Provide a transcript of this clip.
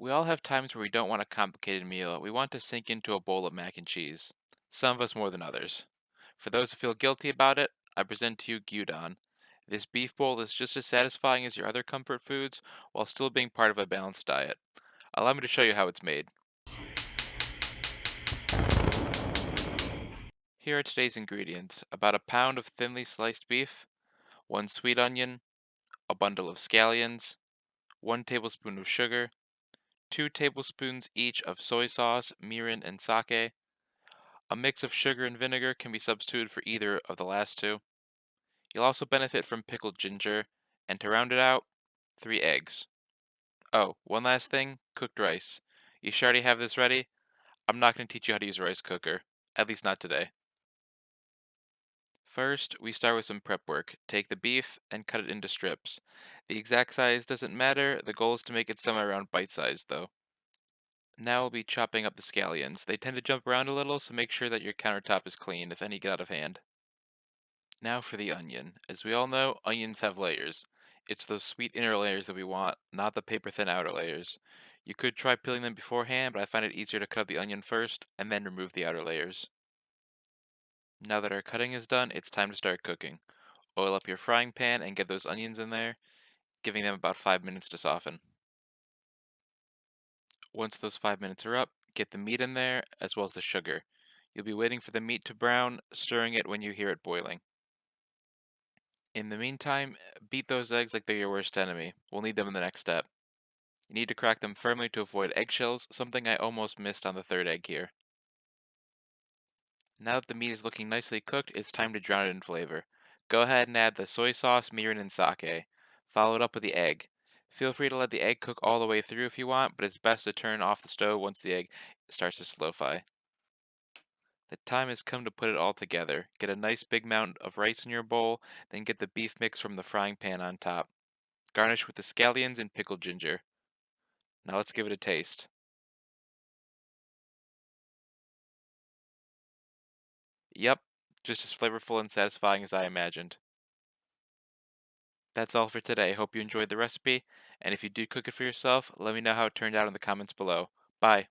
We all have times where we don't want a complicated meal. We want to sink into a bowl of mac and cheese. Some of us more than others. For those who feel guilty about it, I present to you Gyudon. This beef bowl is just as satisfying as your other comfort foods while still being part of a balanced diet. Allow me to show you how it's made. Here are today's ingredients: about a pound of thinly sliced beef, 1 sweet onion, a bundle of scallions, 1 tablespoon of sugar, 2 tablespoons each of soy sauce, mirin, and sake. A mix of sugar and vinegar can be substituted for either of the last two. You'll also benefit from pickled ginger, and to round it out, 3 eggs. Oh, one last thing, cooked rice. You sure already have this ready? I'm not going to teach you how to use a rice cooker, at least not today. First, we start with some prep work. Take the beef and cut it into strips. The exact size doesn't matter, the goal is to make it somewhere around bite-sized though. Now we'll be chopping up the scallions. They tend to jump around a little, so make sure that your countertop is clean if any get out of hand. Now for the onion. As we all know, onions have layers. It's those sweet inner layers that we want, not the paper thin outer layers. You could try peeling them beforehand, but I find it easier to cut the onion first and then remove the outer layers. Now that our cutting is done, it's time to start cooking. Oil up your frying pan and get those onions in there, giving them about 5 minutes to soften. Once those 5 minutes are up, get the meat in there as well as the sugar. You'll be waiting for the meat to brown, stirring it when you hear it boiling. In the meantime, beat those eggs like they're your worst enemy. We'll need them in the next step. You need to crack them firmly to avoid eggshells, something I almost missed on the third egg here. Now that the meat is looking nicely cooked, it's time to drown it in flavor. Go ahead and add the soy sauce, mirin, and sake. Follow it up with the egg. Feel free to let the egg cook all the way through if you want, but it's best to turn off the stove once the egg starts to slow-fry. The time has come to put it all together. Get a nice big mound of rice in your bowl, then get the beef mix from the frying pan on top. Garnish with the scallions and pickled ginger. Now let's give it a taste. Yep, just as flavorful and satisfying as I imagined. That's all for today. Hope you enjoyed the recipe, and if you do cook it for yourself, let me know how it turned out in the comments below. Bye.